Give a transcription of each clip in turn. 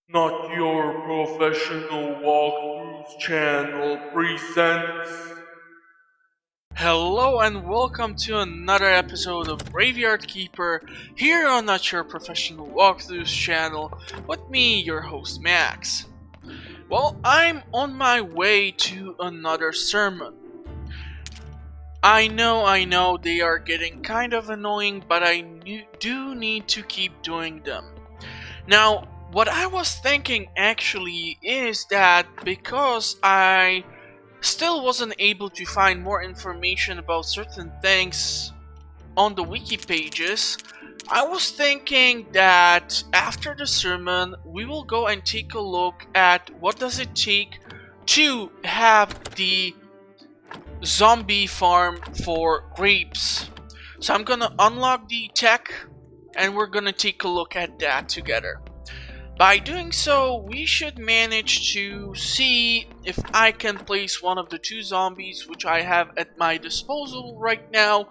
Not Your Professional Walkthroughs channel presents. Hello and welcome to another episode of Graveayrd Keeper here on Not Your Professional Walkthroughs channel with me, your host Max. Well, I'm on my way to another sermon. I know they are getting kind of annoying, but I do need to keep doing them. Now, what I was thinking actually is that because I still wasn't able to find more information about certain things on the wiki pages, I was thinking that after the sermon we will go and take a look at what does it take to have the zombie farm for grapes. So I'm gonna unlock the tech and we're gonna take a look at that together. By doing so, we should manage to see if I can place one of the two zombies which I have at my disposal right now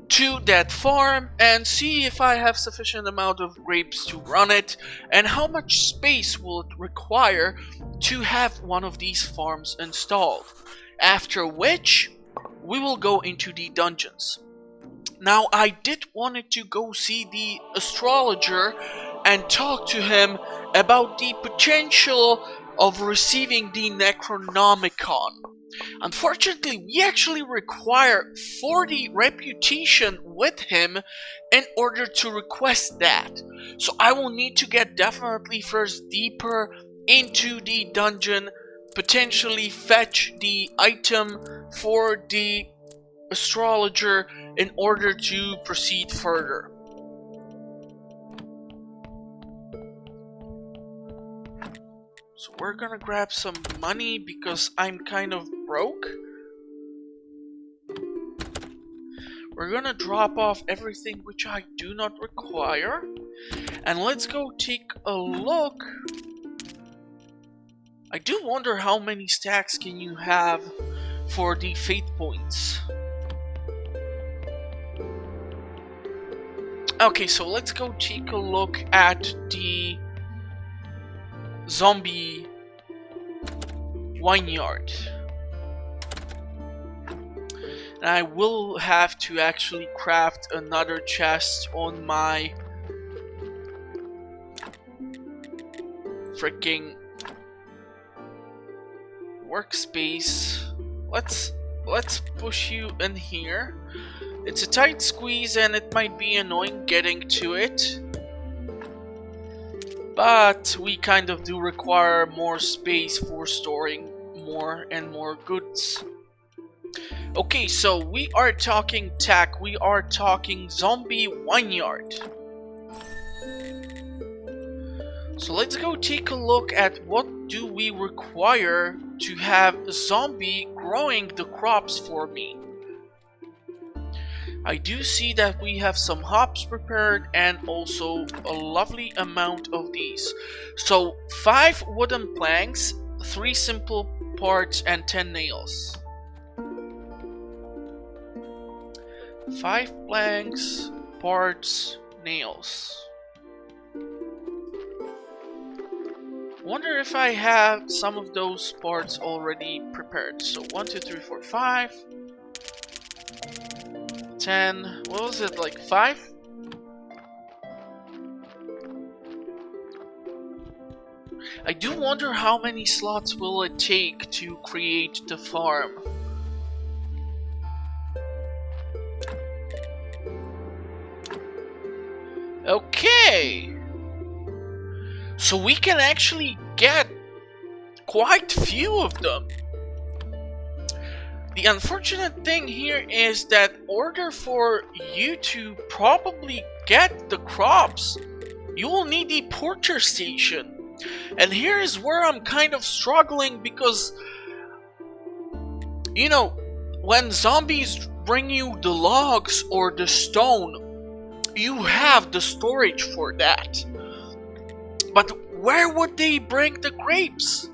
to that farm and see if I have sufficient amount of grapes to run it and how much space will it require to have one of these farms installed. After which, we will go into the dungeons. Now, I did wanted to go see the astrologer and talk to him about the potential of receiving the Necronomicon. Unfortunately, we actually require 40 reputation with him in order to request that. So I will need to get definitely first deeper into the dungeon, potentially fetch the item for the astrologer in order to proceed further. So we're gonna grab some money because I'm kind of broke. We're gonna drop off everything which I do not require. And let's go take a look. I do wonder how many stacks can you have for the fate points. Okay, so let's go take a look at the zombie vineyard. And I will have to actually craft another chest on my freaking workspace. Let's push you in here. It's a tight squeeze and it might be annoying getting to it, but we kind of do require more space for storing more and more goods. Okay, so we are talking tech, we are talking zombie vineyard. So let's go take a look at what do we require to have a zombie growing the crops for me. I do see that we have some hops prepared and also a lovely amount of these. So 5 wooden planks, 3 simple parts and 10 nails. 5 planks, parts, nails. Wonder if I have some of those parts already prepared. So 1, 2, 3, 4, 5. 10, what was it, like 5? I do wonder how many slots will it take to create the farm. Okay, so we can actually get quite a few of them. The unfortunate thing here is that in order for you to probably get the crops, you will need the porter station. And here is where I'm kind of struggling because, you know, when zombies bring you the logs or the stone, you have the storage for that. But where would they bring the grapes?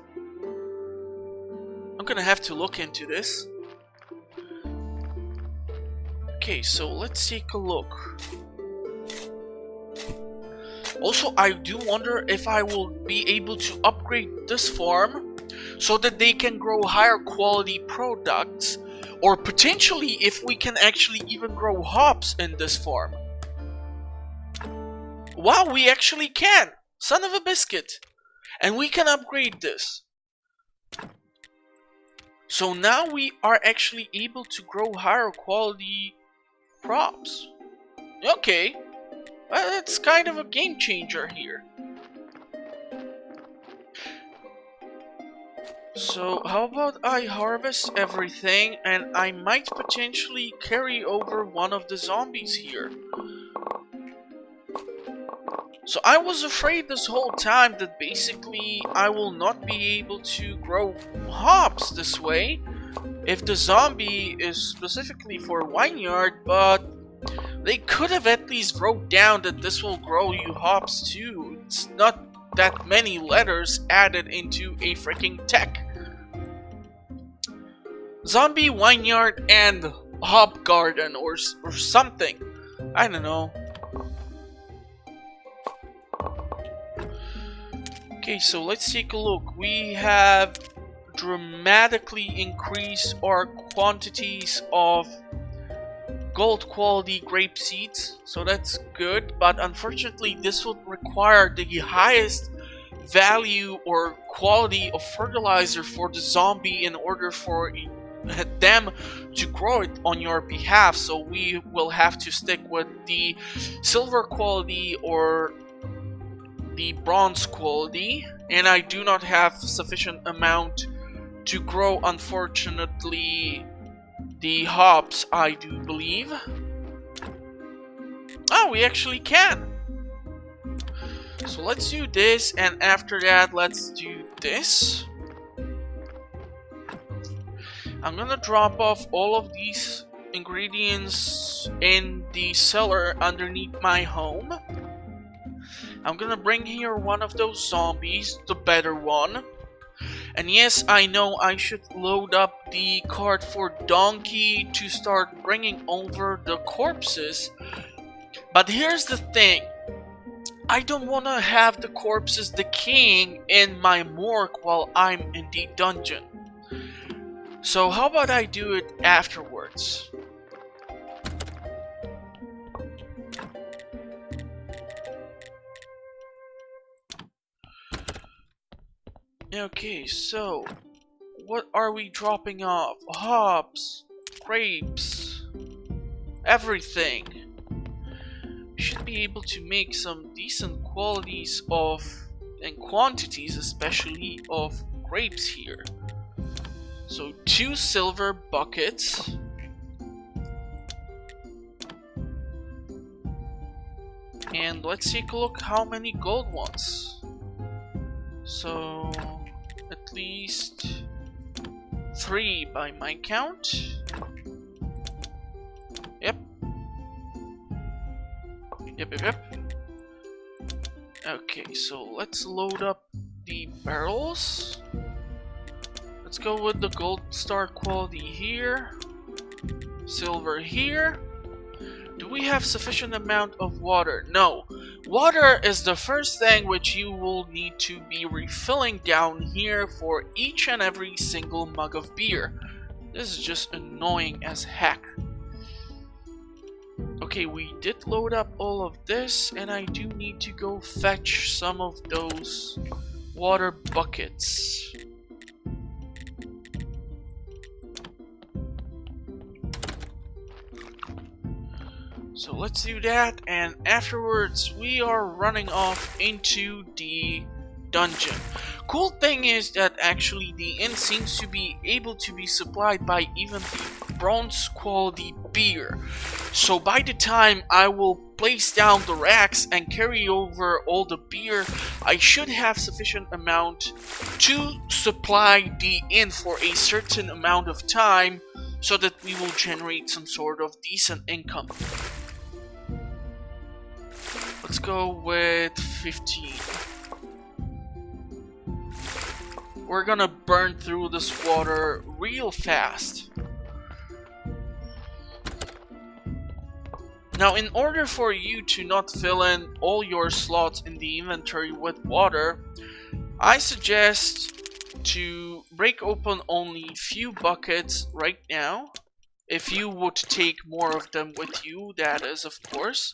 I'm gonna have to look into this. Okay, so let's take a look. Also, I do wonder if I will be able to upgrade this farm so that they can grow higher quality products, or potentially if we can actually even grow hops in this farm. Wow, we actually can! Son of a biscuit! And we can upgrade this. So now we are actually able to grow higher quality crops. Okay, well, that's kind of a game changer here. So how about I harvest everything and I might potentially carry over one of the zombies here. So I was afraid this whole time that basically I will not be able to grow hops this way if the zombie is specifically for vineyard, but they could have at least wrote down that this will grow you hops too. It's not that many letters added into a freaking tech. Zombie, vineyard, and hop garden or something. I don't know. Okay, so let's take a look. We have dramatically increased our quantities of gold quality grape seeds, so that's good, but unfortunately this would require the highest value or quality of fertilizer for the zombie in order for them to grow it on your behalf, so we will have to stick with the silver quality or the bronze quality, and I do not have sufficient amount to grow, unfortunately, the hops, I do believe. Oh, we actually can. So let's do this, and after that let's do this. I'm gonna drop off all of these ingredients in the cellar underneath my home. I'm gonna bring here one of those zombies, the better one. And yes, I know I should load up the cart for Donkey to start bringing over the corpses. But here's the thing. I don't want to have the corpses decaying in my morgue while I'm in the dungeon. So how about I do it afterwards? Okay, so what are we dropping off? Hops, grapes, everything. We should be able to make some decent qualities of and quantities, especially of grapes here. So 2 silver buckets. And let's take a look how many gold ones. So at least 3 by my count. Yep. Yep. Okay, so let's load up the barrels. Let's go with the gold star quality here. Silver here. Do we have sufficient amount of water? No. Water is the first thing which you will need to be refilling down here for each and every single mug of beer. This is just annoying as heck. Okay, we did load up all of this, and I do need to go fetch some of those water buckets. So let's do that, and afterwards we are running off into the dungeon. Cool thing is that actually the inn seems to be able to be supplied by even the bronze quality beer. So by the time I will place down the racks and carry over all the beer, I should have sufficient amount to supply the inn for a certain amount of time so that we will generate some sort of decent income. Let's go with 15. We're gonna burn through this water real fast. Now, in order for you to not fill in all your slots in the inventory with water, I suggest to break open only few buckets right now. If you would take more of them with you, that is, of course.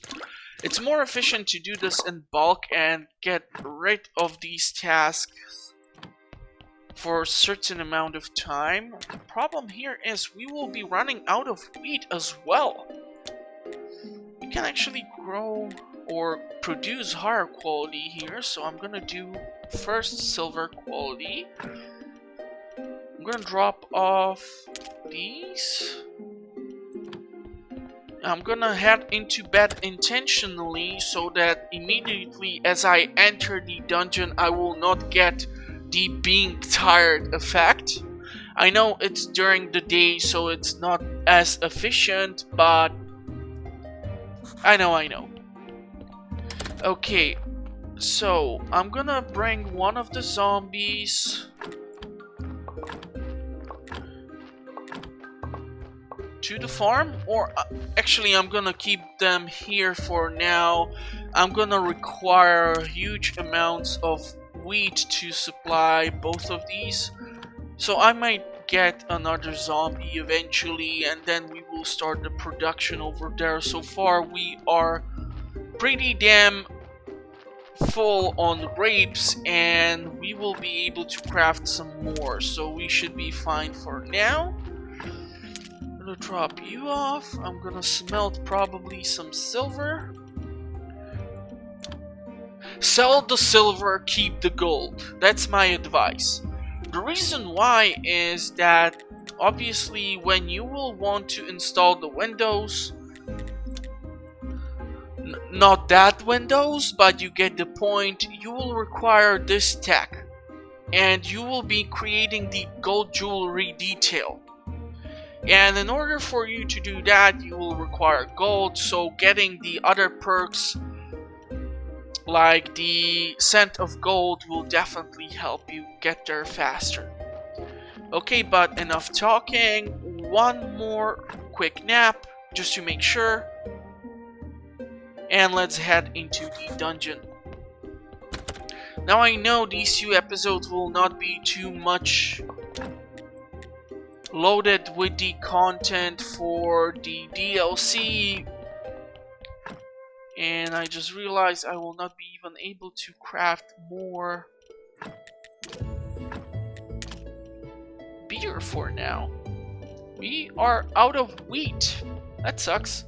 It's more efficient to do this in bulk and get rid of these tasks for a certain amount of time. The problem here is we will be running out of wheat as well. We can actually grow or produce higher quality here, so I'm gonna do first silver quality. I'm gonna drop off these. I'm gonna head into bed intentionally so that immediately as I enter the dungeon I will not get the being tired effect. I know it's during the day so it's not as efficient, but I know. Okay, so I'm gonna bring one of the zombies to the farm, or actually I'm gonna keep them here for now. I'm gonna require huge amounts of wheat to supply both of these, so I might get another zombie eventually and then we will start the production over there. So far we are pretty damn full on grapes and we will be able to craft some more, so we should be fine for now. I'm gonna drop you off. I'm gonna smelt probably some silver. Sell the silver, keep the gold. That's my advice. The reason why is that obviously when you will want to install the windows, not that windows, but you get the point, you will require this tech and you will be creating the gold jewelry detail. And in order for you to do that, you will require gold, so getting the other perks like the scent of gold will definitely help you get there faster. Okay, but enough talking. One more quick nap just to make sure. And let's head into the dungeon. Now I know these few episodes will not be too much loaded with the content for the DLC, and I just realized I will not be even able to craft more beer for now. We are out of wheat. That sucks.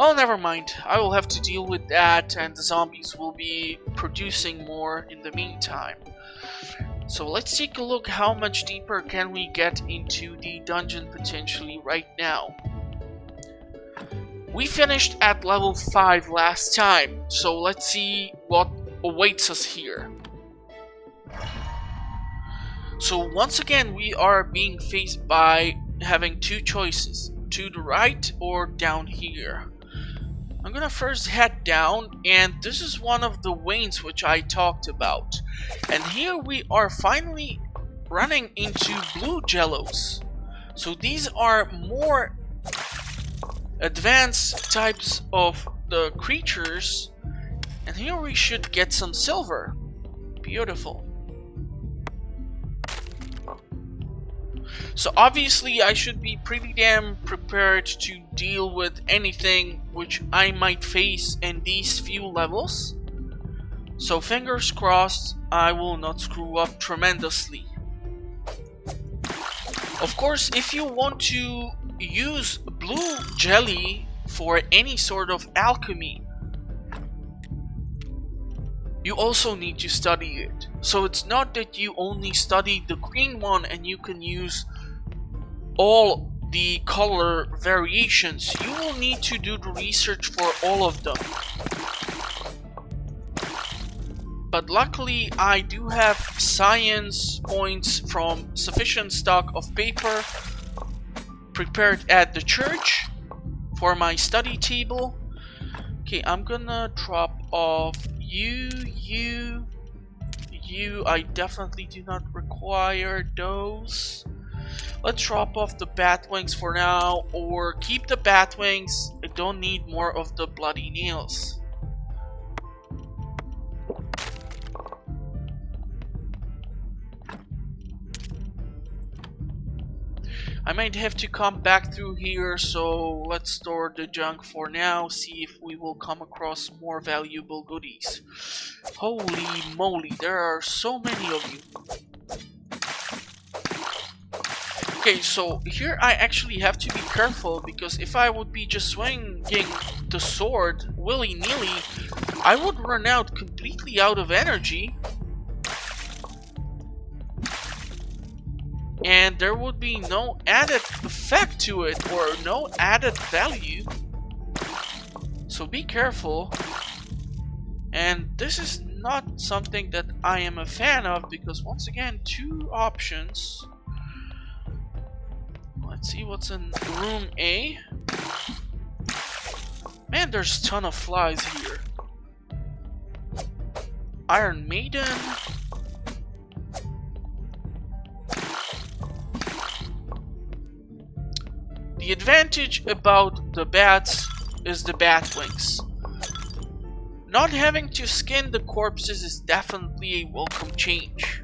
Oh, never mind. I will have to deal with that, and the zombies will be producing more in the meantime. So let's take a look how much deeper can we get into the dungeon potentially right now. We finished at level 5 last time, so let's see what awaits us here. So once again we are being faced by having two choices, to the right or down here. I'm gonna first head down, and this is one of the wings which I talked about. And here we are finally running into blue jellos. So these are more advanced types of the creatures. And here we should get some silver. Beautiful. So obviously I should be pretty damn prepared to deal with anything which I might face in these few levels. So fingers crossed I will not screw up tremendously. Of course, if you want to use blue jelly for any sort of alchemy, you also need to study it. So it's not that you only study the green one and you can use all the color variations. You will need to do the research for all of them. But luckily I do have science points from sufficient stock of paper prepared at the church for my study table. Okay, I'm gonna drop off you. I definitely do not require those. Let's drop off the bat wings for now, or keep the bat wings. I don't need more of the bloody nails. I might have to come back through here, so let's store the junk for now, see if we will come across more valuable goodies. Holy moly, there are so many of you. Okay, so here I actually have to be careful, because if I would be just swinging the sword willy-nilly, I would run out completely out of energy. And there would be no added effect to it, or no added value. So be careful. And this is not something that I am a fan of, because once again, 2 options. Let's see what's in room A. Man, there's a ton of flies here. Iron Maiden. The advantage about the bats is the bat wings. Not having to skin the corpses is definitely a welcome change.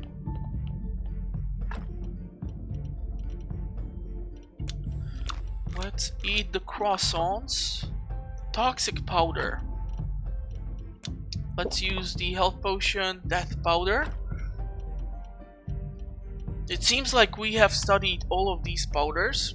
Let's eat the croissants. Toxic powder. Let's use the health potion, death powder. It seems like we have studied all of these powders.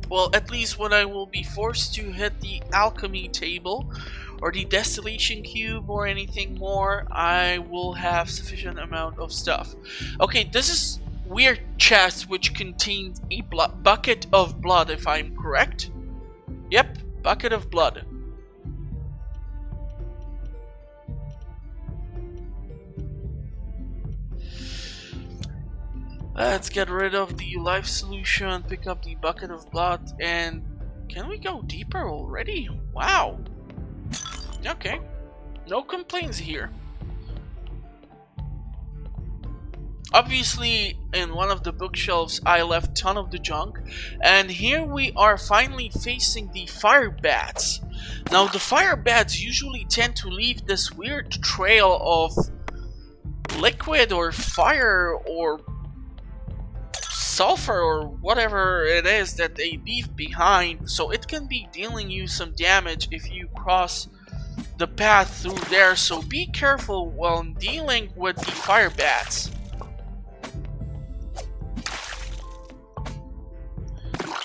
Well, at least when I will be forced to hit the alchemy table or the distillation cube or anything more, I will have sufficient amount of stuff. Okay, this is weird chest which contains a bucket of blood, if I'm correct. Yep, bucket of blood. Let's get rid of the life solution, pick up the bucket of blood, and can we go deeper already? Wow. Okay, no complaints here. Obviously, in one of the bookshelves, I left a ton of the junk, and here we are finally facing the fire bats. Now, the fire bats usually tend to leave this weird trail of liquid or fire or sulfur or whatever it is that they leave behind, so it can be dealing you some damage if you cross the path through there, so be careful while dealing with the fire bats.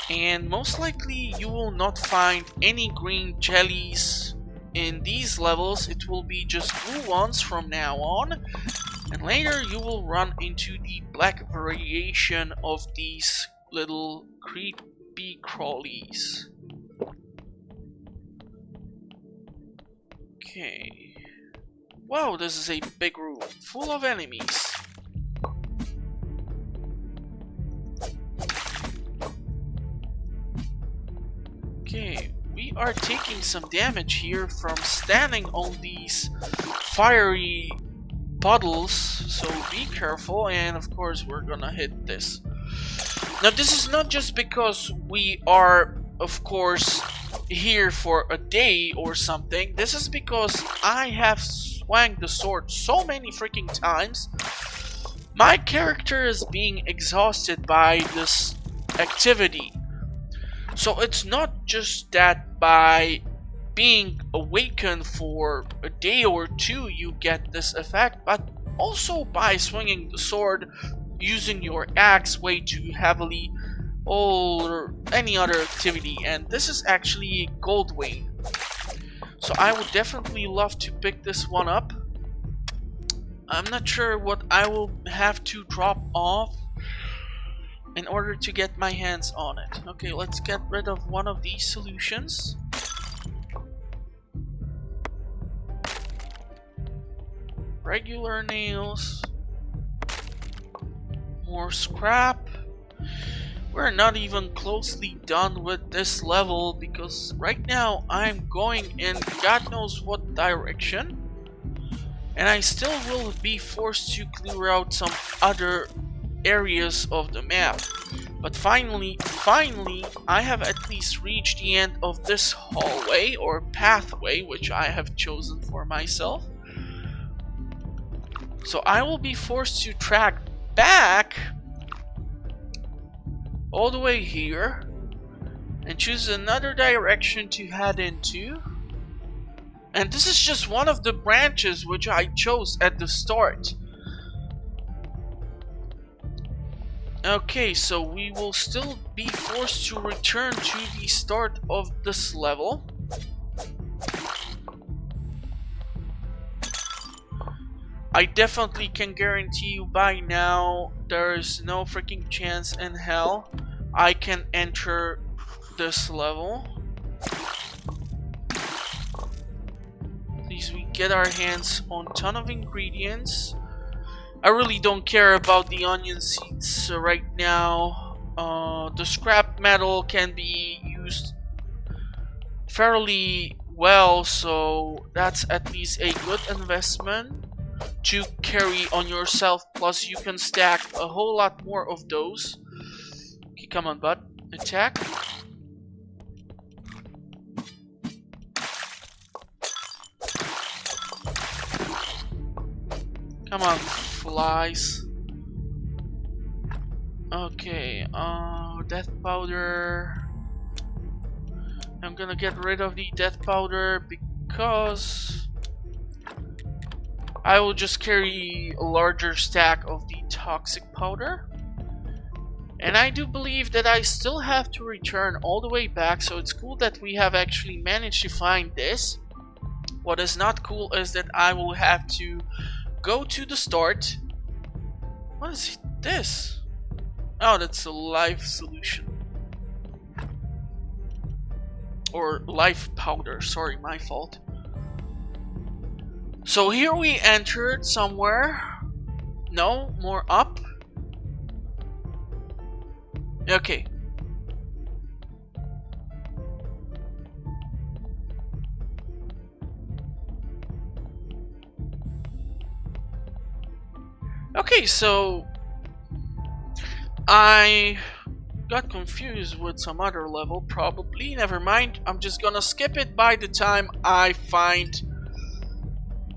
And most likely you will not find any green jellies in these levels. It will be just blue ones from now on, and later you will run into the black variation of these little creepy crawlies. Okay. Wow, this is a big room full of enemies. Okay, we are taking some damage here from standing on these fiery puddles, so be careful, and of course we're gonna hit this. Now this is not just because we are, of course, here for a day or something. This is because I have swung the sword so many freaking times. My character is being exhausted by this activity. So it's not just that by being awakened for a day or two you get this effect, but also by swinging the sword, using your axe way too heavily, or any other activity. And this is actually a gold vein, so I would definitely love to pick this one up. I'm not sure what I will have to drop off in order to get my hands on it. Okay, let's get rid of one of these solutions. Regular nails. More scrap. We're not even closely done with this level, because right now I'm going in God knows what direction, and I still will be forced to clear out some other areas of the map. But finally, I have at least reached the end of this hallway or pathway, which I have chosen for myself. So I will be forced to track back all the way here and choose another direction to head into. And this is just one of the branches which I chose at the start. Okay, so we will still be forced to return to the start of this level. I definitely can guarantee you by now there is no freaking chance in hell I can enter this level. Please, we get our hands on a ton of ingredients. I really don't care about the onion seeds right now. The scrap metal can be used fairly well, so that's at least a good investment to carry on yourself. Plus you can stack a whole lot more of those. Okay, come on, bud. Attack. Come on, flies. Okay, death powder. I'm gonna get rid of the death powder because I will just carry a larger stack of the toxic powder. And I do believe that I still have to return all the way back, so it's cool that we have actually managed to find this. What is not cool is that I will have to go to the start. What is this? Oh, that's a life solution. Or life powder, sorry, my fault. So here we entered somewhere. No, more up. Okay. Okay, so I got confused with some other level, probably. Never mind, I'm just gonna skip it by the time I find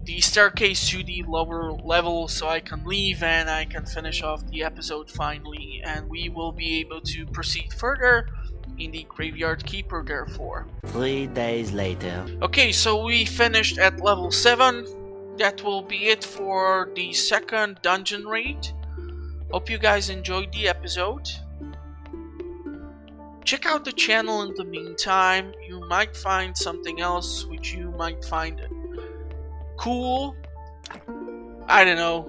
the staircase to the lower level so I can leave and I can finish off the episode finally, and we will be able to proceed further in the Graveayrd Keeper therefore. 3 days later. Okay, so we finished at level 7. That will be it for the second dungeon raid. Hope you guys enjoyed the episode. Check out the channel in the meantime. You might find something else which you might find cool. I don't know.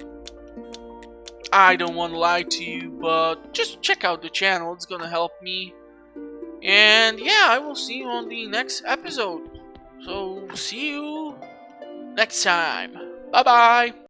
I don't want to lie to you, but just check out the channel. It's gonna help me. And yeah, I will see you on the next episode. So see you next time. Bye bye.